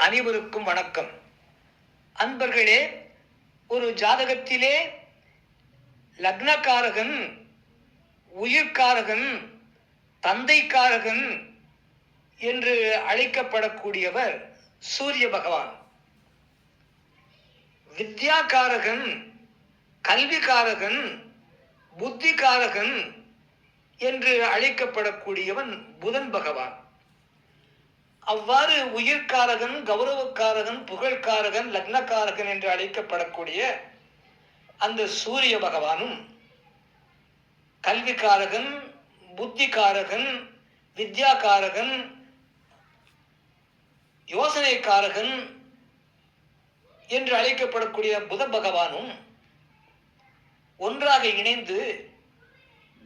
அனைவருக்கும் வணக்கம். அன்பர்களே, ஒரு ஜாதகத்திலே லக்னக்காரகன், உயிர்காரகன், தந்தைக்காரகன் என்று அழைக்கப்படக்கூடியவர் சூரிய பகவான். வித்யாகாரகன், கல்விகாரகன், புத்திகாரகன் என்று அழைக்கப்படக்கூடியவன் புதன் பகவான். அவ்வாறு உயிர்காரகன், கௌரவக்காரகன், புகழ்காரகன், லக்னக்காரகன் என்று அழைக்கப்படக்கூடிய அந்த சூரிய பகவானும் கல்விக்காரகன், புத்திகாரகன், வித்யாகாரகன், யோசனைக்காரகன் என்று அழைக்கப்படக்கூடிய புத பகவானும் ஒன்றாக இணைந்து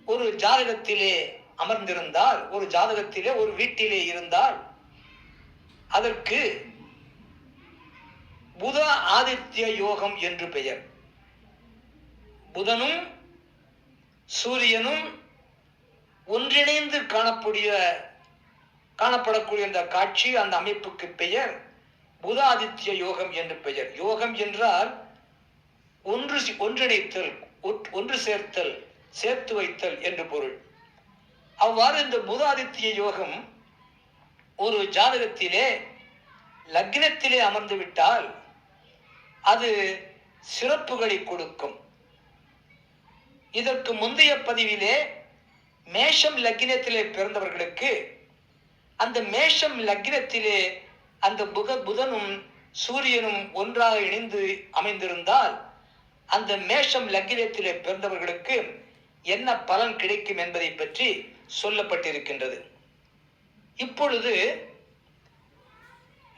ஒரு ஜாதகத்திலே அமர்ந்திருந்தால், ஒரு ஜாதகத்திலே ஒரு வீட்டிலே இருந்தால் அதற்கு புத ஆதித்ய யோகம் என்று பெயர். புதனும் சூரியனும் ஒன்றிணைந்து காணப்படக்கூடிய அந்த காட்சி, அந்த அமைப்புக்கு பெயர் புத ஆதித்ய யோகம் என்று பெயர். யோகம் என்றால் ஒன்றிணைத்தல், ஒன்று சேர்த்தல், சேர்த்து வைத்தல் என்று பொருள். அவ்வாறு இந்த புத ஆதித்ய யோகம் ஒரு ஜாதகத்திலே லக்னத்திலே அமர்ந்து விட்டால் அது சிறப்புகளை கொடுக்கும். இதற்கு முந்தைய பதிவிலே மேஷம் லக்னத்திலே பிறந்தவர்களுக்கு அந்த மேஷம் லக்னத்திலே அந்த புதனும் சூரியனும் ஒன்றாக இணைந்து அமைந்திருந்தால் அந்த மேஷம் லக்னத்திலே பிறந்தவர்களுக்கு என்ன பலன் கிடைக்கும் என்பதை பற்றி சொல்லப்பட்டிருக்கின்றது. இப்பொழுது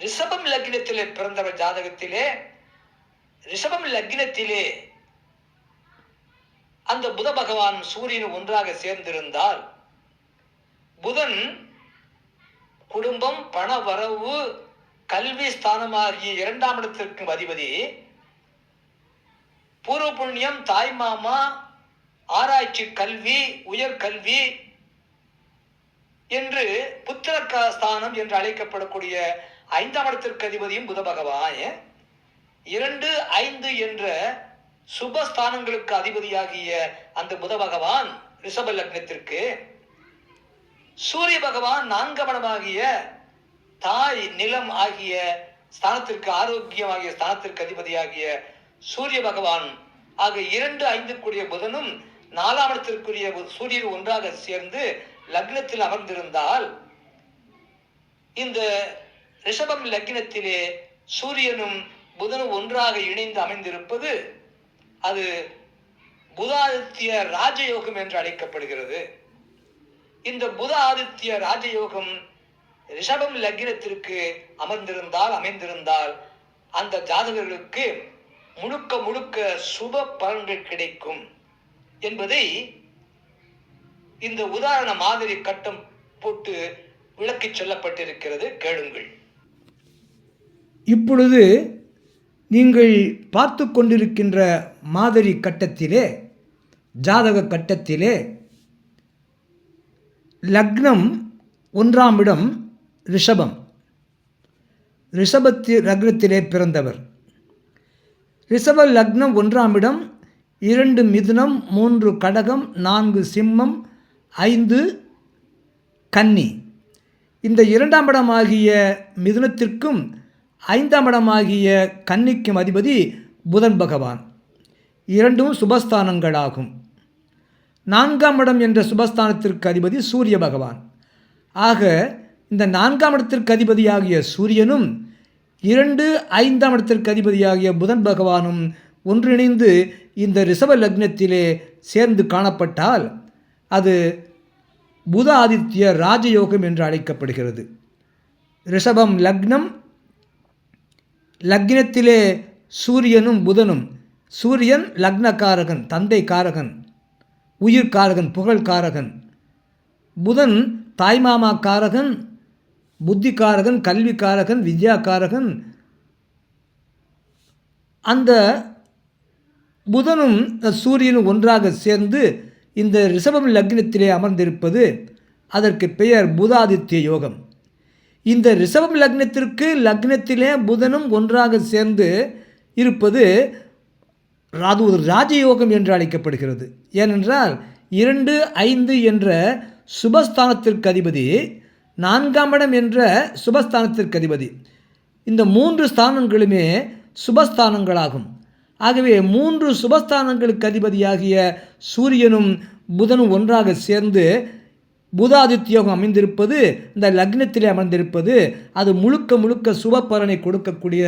ரிஷபம் லக்னத்திலே பிறந்தவர் ஜாதகத்திலே, ரிஷபம் லக்னத்திலே அந்த புத பகவான் சூரியன் ஒன்றாக சேர்ந்திருந்தால் புதன் குடும்பம், பண வரவு, கல்வி ஸ்தானமாகிய 2ஆம் இடத்திற்கு அதிபதி, பூர்வ புண்ணியம், தாய்மாமா, ஆராய்ச்சி கல்வி, உயர்கல்வி என்று புத்திரஸ்தானம் என்று அழைக்கப்படக்கூடிய 5ஆம் இடத்திற்கு அதிபதியும் புத பகவான். 2, 5 என்ற சுபஸ்தானங்களுக்கு அதிபதியாகிய அந்த புத பகவான் ரிஷப லக்னத்திற்கு, சூரிய பகவான் 4ஆம் இடமாகிய தாய், நிலம் ஆகிய ஸ்தானத்திற்கு, ஆரோக்கியமாகிய ஸ்தானத்திற்கு அதிபதியாகிய சூரிய பகவான் ஆக 2, 5 புதனும் 4ஆம் இடத்திற்குரிய சூரியன் ஒன்றாக சேர்ந்து லக்னத்தில் அமர்ந்திருந்தால் இந்த ரிஷபம் லக்னத்திலே சூரியனும் புதனும் ஒன்றாக இணைந்து அமைந்திருப்பது அது புதாதித்ய ராஜயோகம் என்று அழைக்கப்படுகிறது. இந்த புத ஆதித்ய ராஜயோகம் ரிஷபம் லக்னத்திற்கு அமைந்திருந்தால் அந்த ஜாதகர்களுக்கு முழுக்க சுப பலன்கள் கிடைக்கும் என்பதை இந்த உதாரண மாதிரி கட்டம் போட்டு விளக்கி சொல்லப்பட்டிருக்கிறது. கேளுங்கள். இப்பொழுது நீங்கள் பார்த்து கொண்டிருக்கின்ற மாதிரி கட்டத்திலே, ஜாதக கட்டத்திலே லக்னம் 1ஆம் இடம் ரிஷபம், லக்னத்திலே பிறந்தவர். ரிஷப லக்னம் 1ஆம் இடம், 2 மிதுனம், 3 கடகம், 4 சிம்மம், 5 கன்னி. இந்த 2ஆம் இடமாகிய மிதுனத்திற்கும் 5ஆம் இடமாகிய கன்னிக்கும் அதிபதி புதன் பகவான். 2ம் சுபஸ்தானங்களாகும். 4ஆம் இடம் என்ற சுபஸ்தானத்திற்கு அதிபதி சூரிய பகவான். ஆக இந்த 4ஆம் இடத்திற்கு அதிபதியாகிய சூரியனும் 2, 5ஆம் இடத்திற்கு அதிபதியாகிய புதன் பகவானும் ஒன்றிணைந்து இந்த ரிஷப லக்னத்திலே சேர்ந்து காணப்பட்டால் அது புத ஆதித்ய ராஜயோகம் என்று அழைக்கப்படுகிறது. ரிஷபம் லக்னம், லக்னத்திலே சூரியனும் புதனும், சூரியன் லக்னக்காரகன், தந்தைக்காரகன், உயிர்காரகன், புகழ்காரகன், புதன் தாய்மாமா காரகன், புத்திகாரகன், கல்விக்காரகன், வித்யாகாரகன். அந்த புதனும் சூரியனும் ஒன்றாக சேர்ந்து இந்த ரிஷபம் லக்னத்திலே அமர்ந்திருப்பது அதற்கு பெயர் புதாதித்ய யோகம். இந்த ரிஷபம் லக்னத்திற்கு லக்னத்திலே புதனும் ஒன்றாக சேர்ந்து இருப்பது அது ஒரு ராஜயோகம் என்று அழைக்கப்படுகிறது. ஏனென்றால் 2, 5 என்ற சுபஸ்தானத்திற்கு அதிபதி, 4ஆம் இடம் என்ற சுபஸ்தானத்திற்கு அதிபதி, இந்த 3 ஸ்தானங்களுமே சுபஸ்தானங்களாகும். ஆகவே 3 சுபஸ்தானங்களுக்கு அதிபதியாகிய சூரியனும் புதனும் ஒன்றாக சேர்ந்து புதாதித்ய யோகம் அமைந்திருப்பது, இந்த லக்னத்திலே அமர்ந்திருப்பது, அது முழுக்க முழுக்க சுப பலனை கொடுக்கக்கூடிய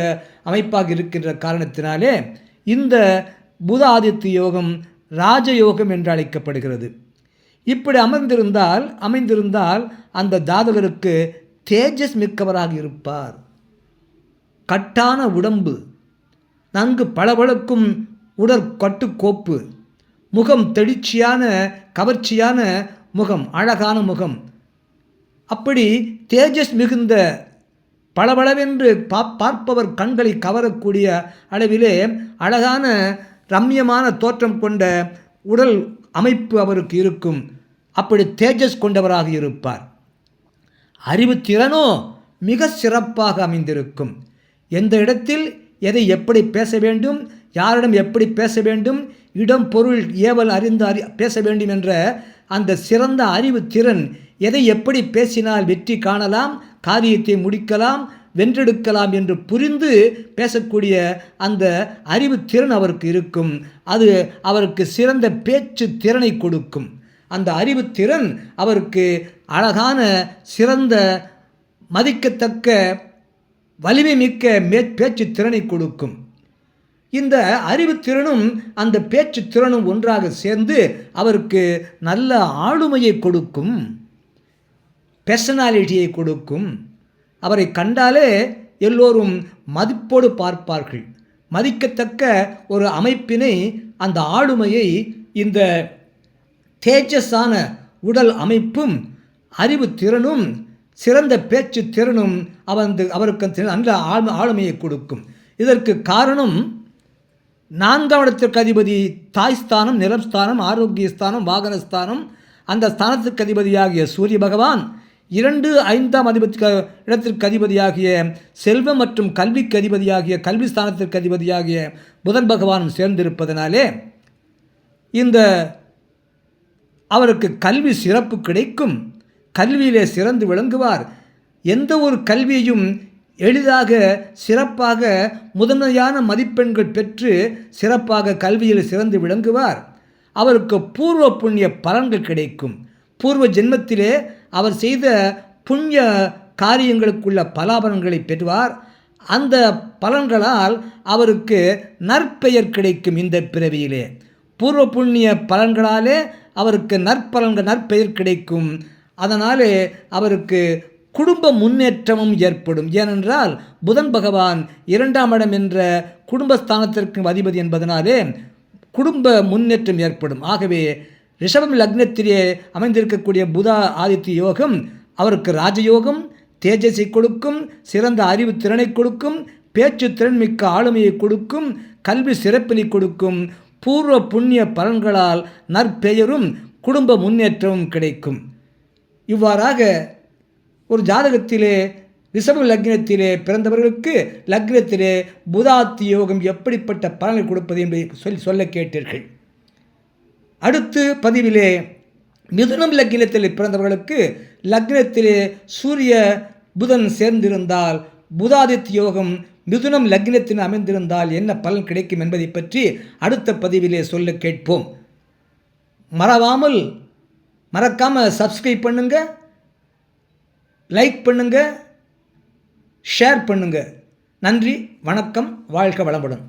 அமைப்பாக இருக்கின்ற காரணத்தினாலே இந்த புதாதித்ய யோகம் ராஜயோகம் என்று அழைக்கப்படுகிறது. இப்படி அமைந்திருந்தால் அந்த ஜாதகருக்கு தேஜஸ் மிக்கவராக இருப்பார். கட்டான உடம்பு, நன்கு பளபளக்கும் உடற்கட்டுக்கோப்பு, முகம் தெளிச்சியான கவர்ச்சியான முகம், அழகான முகம், அப்படி தேஜஸ் மிகுந்த பளபளவென்று பார்ப்பவர் கண்களை கவரக்கூடிய அளவிலே அழகான ரம்யமான தோற்றம் கொண்ட உடல் அமைப்பு அவருக்கு இருக்கும். அப்படி தேஜஸ் கொண்டவராக இருப்பார். அறிவுத்திறனோ மிக சிறப்பாக அமைந்திருக்கும். எந்த இடத்தில் எதை எப்படி பேச வேண்டும், யாரிடம் எப்படி பேச வேண்டும், இடம் பொருள் ஏவல் அறிந்து பேச வேண்டும் என்ற அந்த சிறந்த அறிவு திறன், எதை எப்படி பேசினால் வெற்றி காணலாம், காரியத்தை முடிக்கலாம், வென்றெடுக்கலாம் என்று புரிந்து பேசக்கூடிய அந்த அறிவு திறன் அவருக்கு இருக்கும். அது அவருக்கு சிறந்த பேச்சு திறனை கொடுக்கும். அந்த அறிவு திறன் அவருக்கு அழகான சிறந்த மதிக்கத்தக்க வலிமை மிக்க பேச்சு திறனை கொடுக்கும். இந்த அறிவுத்திறனும் அந்த பேச்சு திறனும் ஒன்றாக சேர்ந்து அவருக்கு நல்ல ஆளுமையை கொடுக்கும், பர்சனாலிட்டியை கொடுக்கும். அவரை கண்டாலே எல்லோரும் மதிப்போடு பார்ப்பார்கள். மதிக்கத்தக்க ஒரு அமைப்பினை, அந்த ஆளுமையை இந்த தேஜஸான உடல் அமைப்பும் அறிவு திறனும் சிறந்த பேச்சு திறனும் அவருக்கு நல்ல ஆளுமையை கொடுக்கும். இதற்கு காரணம் 4ஆம் இடத்திற்கு அதிபதி தாய்ஸ்தானம், நிலஸ்தானம், ஆரோக்கியஸ்தானம், வாகனஸ்தானம், அந்த ஸ்தானத்திற்கு அதிபதியாகிய சூரிய பகவான், 2, 5ஆம் இடத்திற்கு அதிபதியாகிய செல்வம் மற்றும் கல்விக்கு அதிபதியாகிய கல்வி ஸ்தானத்திற்கு அதிபதியாகிய புதன் பகவானும் சேர்ந்திருப்பதனாலே இந்த அவருக்கு கல்வி சிறப்பு கிடைக்கும். கல்வியிலே சிறந்து விளங்குவார். எந்த ஒரு கல்வியையும் எளிதாக சிறப்பாக முதன்மையான மதிப்பெண்கள் பெற்று சிறப்பாக கல்வியில் சிறந்து விளங்குவார். அவருக்கு பூர்வ புண்ணிய பலன்கள் கிடைக்கும். பூர்வ ஜென்மத்திலே அவர் செய்த புண்ணிய காரியங்களுக்குள்ள பலாபலன்களை பெறுவார். அந்த பலன்களால் அவருக்கு நற்பெயர் கிடைக்கும். இந்த பிறவியிலே பூர்வ புண்ணிய பலன்களாலே அவருக்கு நற்பெயர் கிடைக்கும். அதனாலே அவருக்கு குடும்ப முன்னேற்றமும் ஏற்படும். ஏனென்றால் புதன் பகவான் 2ஆம் இடம் என்ற குடும்பஸ்தானத்திற்கு அதிபதி என்பதனாலே குடும்ப முன்னேற்றம் ஏற்படும். ஆகவே ரிஷபம் லக்னத்திலே அமைந்திருக்கக்கூடிய புதா ஆதித்ய யோகம் அவருக்கு ராஜயோகம், தேஜஸை கொடுக்கும், சிறந்த அறிவு திறனை கொடுக்கும், பேச்சு திறன் மிக்க ஆளுமையை கொடுக்கும், கல்வி சிறப்பினை கொடுக்கும், பூர்வ புண்ணிய பலன்களால் நற்பெயரும் குடும்ப முன்னேற்றமும் கிடைக்கும். இவ்வாறாக ஒரு ஜாதகத்திலே ரிஷப லக்னத்திலே பிறந்தவர்களுக்கு லக்னத்திலே புதாதித்ய யோகம் எப்படிப்பட்ட பலனை கொடுப்பது என்பதை சொல்ல கேட்டீர்கள். அடுத்து பதிவிலே மிதுனம் லக்னத்திலே பிறந்தவர்களுக்கு லக்னத்திலே சூரிய புதன் சேர்ந்திருந்தால், புதாதித்ய யோகம் மிதுனம் லக்னத்தில் அமைந்திருந்தால் என்ன பலன் கிடைக்கும் என்பதை பற்றி அடுத்த பதிவிலே சொல்ல கேட்போம். மறக்காமல் சப்ஸ்கிரைப் பண்ணுங்க, லைக் பண்ணுங்க, ஷேர் பண்ணுங்க. நன்றி, வணக்கம், வாழ்க வளமுடன்.